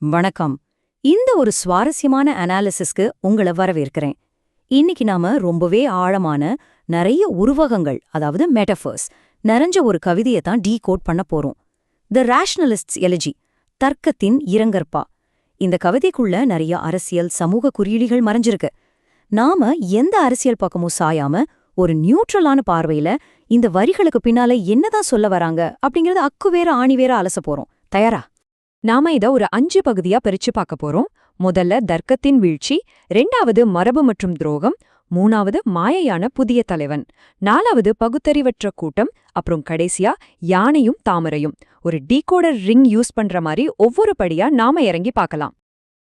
வணக்கம். இந்த ஒரு சுவாரஸ்யமான அனாலிசிஸ்க்கு உங்கள வரவேற்கிறேன். இன்னைக்கு நாம ரொம்பவே ஆழமான நிறைய உருவகங்கள், அதாவது மெட்டஃபர்ஸ் நிறைஞ்ச ஒரு கவிதையை தான் டீகோட் பண்ண போறோம். தி ரேஷனலிஸ்ட்ஸ் எலிஜி, தர்க்கத்தின் இரங்கற்பா. இந்த கவிதைக்குள்ள நிறைய அரசியல், சமூக குறியீடுகள் மறைஞ்சிருக்கு. நாம எந்த அரசியல் பக்கமும் சாயாம ஒரு நியூட்ரலான பார்வையில இந்த வரிகளுக்கு பின்னால என்னதான் சொல்ல வராங்க அப்படிங்கறத அக்குவேற ஆணிவேற அலச போறோம். தயாரா? நாம இத ஒரு 5 பகுதியா பிரிச்சு பார்க்க போறோம். முதல்ல தர்க்கத்தின் வீழ்ச்சி, 2வது மரபு மற்றும் துரோகம், 3வது மாயையான புதிய தலைவன், 4வது பகுத்தறிவற்ற கூட்டம், அப்புறம் கடைசியா யானையும் தாமரையும். ஒரு டீகோடர் ரிங் யூஸ் பண்ற மாதிரி ஒவ்வொரு படியா நாம இறங்கி பார்க்கலாம்.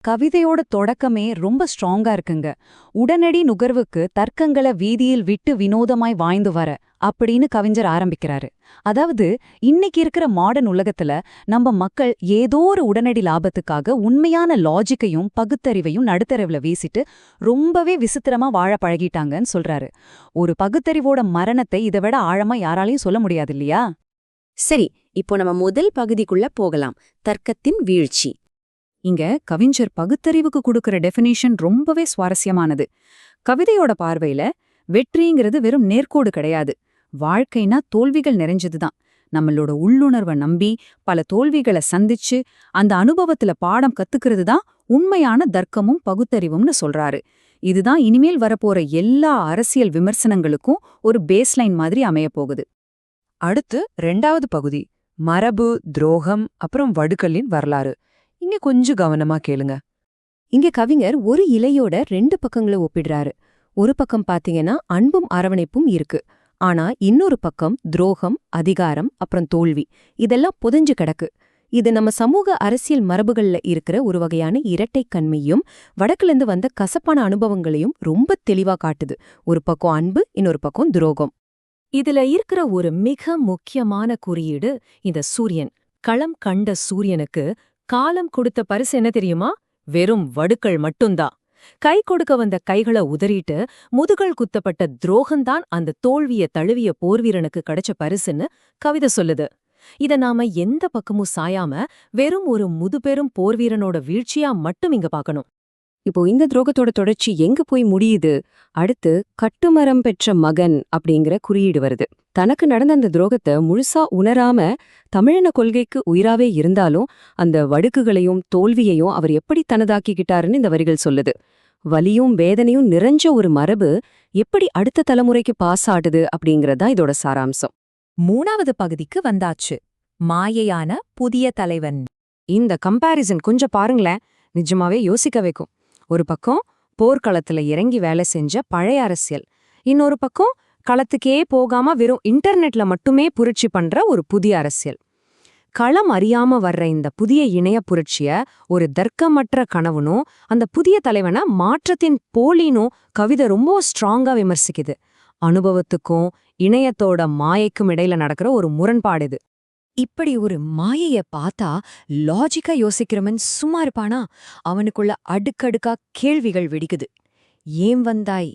கவிதையோட தொடக்கமே ரொம்ப ஸ்ட்ராங்கா இருக்குங்க. உடனடி நுகர்வுக்கு தர்க்கங்களை வீதியில் விட்டு வினோதமாய் வாழ்ந்து வர அப்படின்னு கவிஞர் ஆரம்பிக்கிறாரு. அதாவது இன்னைக்கு இருக்கிற மாடர்ன் உலகத்துல நம்ம மக்கள் ஏதோ ஒரு உடனடி லாபத்துக்காக உண்மையான லாஜிக்கையும் பகுத்தறிவையும் நடுத்தரவுல வீசிட்டு ரொம்பவே விசித்திரமா வாழ பழகிட்டாங்கன்னு சொல்றாரு. ஒரு பகுத்தறிவோட மரணத்தை இதை விட ஆழமா யாராலையும் சொல்ல முடியாது இல்லையா? சரி, இப்போ நம்ம முதல் பகுதிக்குள்ள போகலாம். தர்க்கத்தின் வீழ்ச்சி. இங்க கவிஞர் பகுத்தறிவுக்கு கொடுக்கிற டெஃபினேஷன் ரொம்பவே சுவாரஸ்யமானது. கவிதையோட பார்வையில வெற்றிங்கிறது வெறும் நேர்கோடு கிடையாது. வாழ்க்கைனா தோல்விகள் நிறைஞ்சதுதான். நம்மளோட உள்ளுணர்வை நம்பி பல தோல்விகளை சந்திச்சு அந்த அனுபவத்துல பாடம் கத்துக்கிறது தான் உண்மையான தர்க்கமும் பகுத்தறிவும்னு சொல்றாரு. இதுதான் இனிமேல் வரப்போற எல்லா அரசியல் விமர்சனங்களுக்கும் ஒரு பேஸ்லைன் மாதிரி அமையப்போகுது. அடுத்து 2வது பகுதி, மரபு, துரோகம், அப்புறம் வடுக்கலின் வரலாறு. இங்க கொஞ்சம் கவனமா கேளுங்க. இங்க கவிஞர் ஒரு இலையோட 2 பக்கங்களை ஒப்பிடுறாரு. ஒரு பக்கம் பாத்தீங்கன்னா அன்பும் அரவணைப்பும் இருக்கு. ஆனா இன்னொரு பக்கம் துரோகம், அதிகாரம், அப்புறம் தோல்வி, இதெல்லாம் புதைஞ்சு கிடக்கு. இது நம்ம சமூக அரசியல் மரபுகள்ல இருக்கிற ஒரு வகையான இரட்டைக்கண்மையும் வடக்குலேருந்து வந்த கசப்பான அனுபவங்களையும் ரொம்ப தெளிவா காட்டுது. ஒரு பக்கம் அன்பு, இன்னொரு பக்கம் துரோகம். இதுல இருக்கிற ஒரு மிக முக்கியமான குறியீடு இந்த சூரியன். களம் கண்ட சூரியனுக்கு காலம் கொடுத்த பரிசு என்ன தெரியுமா? வெறும் வடுக்கள் மட்டும்தான். கை கொடுக்க வந்த கைகளை உதறிட்டு முதுகள் குத்தப்பட்ட துரோகம்தான் அந்த தோல்விய தழுவிய போர்வீரனுக்கு கிடைச்ச பரிசுன்னு கவிதை சொல்லுது. இத நாம எந்த பக்கமும் சாயாம வெறும் ஒரு முதுபெரும் போர்வீரனோட வீழ்ச்சியா மட்டும் இங்க பார்க்கணும். இப்போ இந்த துரோகத்தோட தொடர்ச்சி எங்க போய் முடியுது? அடுத்து கட்டுமரம் பெற்ற மகன் அப்படிங்கிற குறியீடு வருது. தனக்கு நடந்த அந்த துரோகத்தை முழுசா உணராம தமிழின கொள்கைக்கு உயிராவே இருந்தாலும் அந்த வடுக்குகளையும் தோல்வியையும் அவர் எப்படி தனதாக்கிக்கிட்டாருன்னு இந்த வரிகள் சொல்லுது. வலியும் வேதனையும் நிறைஞ்ச ஒரு மரபு எப்படி அடுத்த தலைமுறைக்கு பாஸ் ஆடுது அப்படிங்கறதா இதோட சாராம்சம். 3வது பகுதிக்கு வந்தாச்சு, மாயையான புதிய தலைவன். இந்த கம்பாரிசன் கொஞ்சம் பாருங்களேன், நிஜமாவே யோசிக்க வைக்கும். ஒரு பக்கம் போர்க்களத்துல இறங்கி வேலை செஞ்ச பழைய அரசியல், இன்னொரு பக்கம் களத்துக்கே போகாம வெறும் இன்டர்நெட்ல மட்டுமே புரட்சி பண்ற ஒரு புதிய அரசியல். களம் அறியாம வர்ற இந்த புதிய இணைய புரட்சிய ஒரு தர்க்கமற்ற கனவுனும் அந்த புதிய தலைவனை மாற்றத்தின் போலினும் கவிதை ரொம்ப ஸ்ட்ராங்கா விமர்சிக்குது. அனுபவத்துக்கும் இணையத்தோட மாயைக்கும் இடையில நடக்கிற ஒரு முரண்பாடு இது. இப்படி ஒரு மாயைய பார்த்தா லாஜிக்கா யோசிக்கிறவன் சும்மா இருப்பானா? அவனுக்குள்ள அடுக்கடுக்கா கேள்விகள் வெடிக்குது. ஏன் வந்தாய்?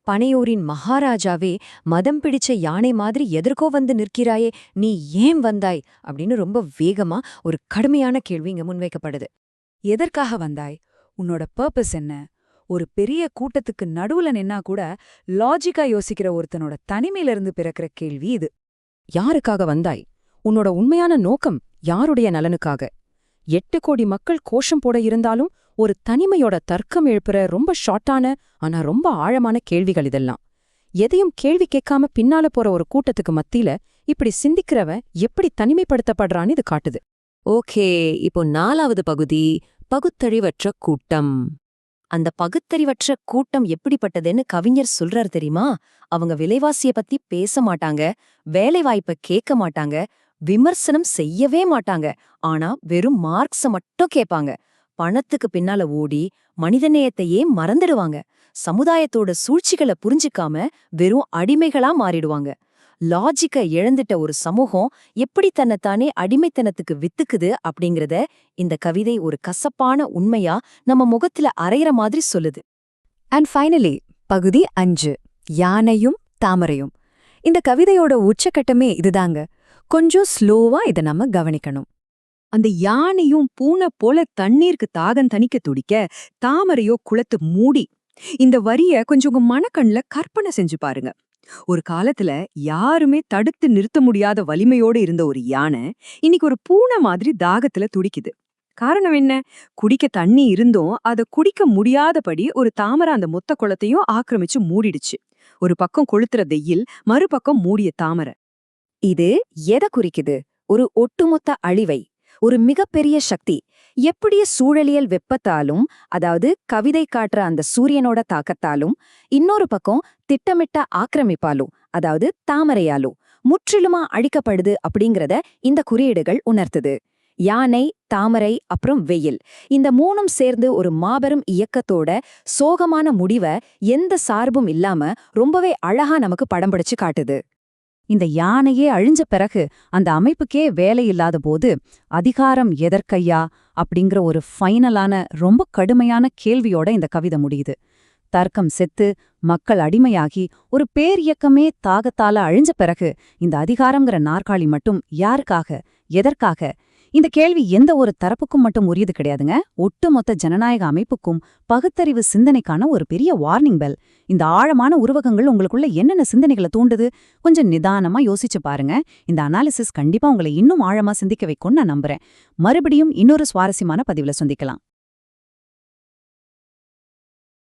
பனையூரின் மகாராஜாவே மதம் பிடிச்ச யானை மாதிரி எதற்கோ வந்து நிற்கிறாயே, நீ ஏன் வந்தாய் அப்படின்னு ரொம்ப வேகமா ஒரு கடுமையான கேள்வி இங்க முன்வைக்கப்படுது. எதற்காக வந்தாய்? உன்னோட பர்பஸ் என்ன? ஒரு பெரிய கூட்டத்துக்கு நடுவுல நின்னா கூட லாஜிக்கா யோசிக்கிற ஒருத்தனோட தனிமையிலிருந்து பிறக்கிற கேள்வி இது. யாருக்காக வந்தாய்? உன்னோட உண்மையான நோக்கம் யாருடைய நலனுக்காக? 8 கோடி மக்கள் கோஷம் போட இருந்தாலும் ஒரு தனிமையோட தர்க்கம் எழுப்புற ரொம்ப ஷார்ட்டான ஆனா ரொம்ப ஆழமான கேள்விகள் இதெல்லாம். எதையும் கேள்வி கேட்காம பின்னால போற ஒரு கூட்டத்துக்கு மத்தியில இப்படி சிந்திக்கிறவன் எப்படி தனிமைப்படுத்தப்படுறான்னு இது காட்டுது. ஓகே, இப்போ 4வது பகுதி, பகுத்தறிவற்ற கூட்டம். அந்த பகுத்தறிவற்ற கூட்டம் எப்படிப்பட்டதுன்னு கவிஞர் சொல்றாரு தெரியுமா? அவங்க விலைவாசிய பத்தி பேச மாட்டாங்க, வேலைவாய்ப்பை கேட்க மாட்டாங்க, விமர்சனம் செய்யவே மாட்டாங்க. ஆனா வெறும் மார்க்ஸ மட்டும் கேட்பாங்க. பணத்துக்கு பின்னால ஓடி மனிதநேயத்தையே மறந்துடுவாங்க. சமுதாயத்தோட சூழ்ச்சிகளை புரிஞ்சுக்காம வெறும் அடிமைகளா மாறிடுவாங்க. லாஜிக்க இழந்துட்ட ஒரு சமூகம் எப்படி தன்னைத்தானே அடிமைத்தனத்துக்கு வித்துக்குது அப்படிங்கறத இந்த கவிதை ஒரு கசப்பான உண்மையா நம்ம முகத்துல அரையிற மாதிரி சொல்லுது. அண்ட் ஃபைனலி பகுதி 5, யானையும் தாமரையும். இந்த கவிதையோட உச்சக்கட்டமே இதுதாங்க. கொஞ்சம் ஸ்லோவா இதை நம்ம கவனிக்கணும். அந்த யானையும் பூனை போல தண்ணீருக்கு தாகம் தணிக்க துடிக்க, தாமரையோ குளத்து மூடி. இந்த வரிய கொஞ்சம் உங்க மனக்கண்ல கற்பனை செஞ்சு பாருங்க. ஒரு காலத்துல யாருமே தடுத்து நிறுத்த முடியாத வலிமையோட இருந்த ஒரு யானை இன்னைக்கு ஒரு பூனை மாதிரி தாகத்துல துடிக்குது. காரணம் என்ன? குடிக்க தண்ணி இருந்தும் அத குடிக்க முடியாதபடி ஒரு தாமரை அந்த மொத்த குளத்தையும் ஆக்கிரமிச்சு மூடிடுச்சு. ஒரு பக்கம் கொளுத்துற வெயில், மறுபக்கம் மூடிய தாமரை. இது எதை குறிக்குது? ஒரு ஒட்டுமொத்த அழிவை, ஒரு மிகப்பெரிய சக்தி. எப்படிய சூழலியல் வெப்பத்தாலும், அதாவது கவிதை காட்டுற அந்த சூரியனோட தாக்கத்தாலும், இன்னொரு பக்கம் திட்டமிட்ட ஆக்கிரமிப்பாலும், அதாவது தாமரையாலும் முற்றிலுமா அழிக்கப்படுது அப்படிங்கறத இந்த குறியீடுகள் உணர்த்துது. யானை, தாமரை, அப்புறம் வெயில், இந்த மூணும் சேர்ந்து ஒரு மாபெரும் இயக்கத்தோட சோகமான முடிவை எந்த சார்பும் இல்லாம ரொம்பவே அழகா நமக்கு படம் பிடிச்சு காட்டுது. இந்த யானையே அழிஞ்ச பிறகு அந்த அமைப்புக்கே வேலை இல்லாத போது அதிகாரம் எதற்கையா அப்படிங்கிற ஒரு ஃபைனலான ரொம்ப கடுமையான கேள்வியோட இந்த கவிதை முடியுது. தர்க்கம் செத்து மக்கள் அடிமையாகி ஒரு பேரியக்கமே தாகத்தால அழிஞ்ச பிறகு இந்த அதிகாரம்ங்கிற நாற்காலி மட்டும் யாருக்காக, எதற்காக? இந்த கேள்வி எந்த ஒரு தரப்புக்கும் மட்டும் உரியது கிடையாதுங்க. ஒட்டுமொத்த ஜனநாயக அமைப்புக்கும் பகுத்தறிவு சிந்தனைக்கான ஒரு பெரிய வார்னிங் பெல். இந்த ஆழமான உருவகங்கள் உங்களுக்குள்ள என்னென்ன சிந்தனைகளை தூண்டுது? கொஞ்சம் நிதானமா யோசிச்சு பாருங்க. இந்த அனாலிசிஸ் கண்டிப்பா உங்களை இன்னும் ஆழமா சிந்திக்க வைக்கும்னு நான் நம்புறேன். மறுபடியும் இன்னொரு சுவாரஸ்யமான பதிவுல சந்திக்கலாம்.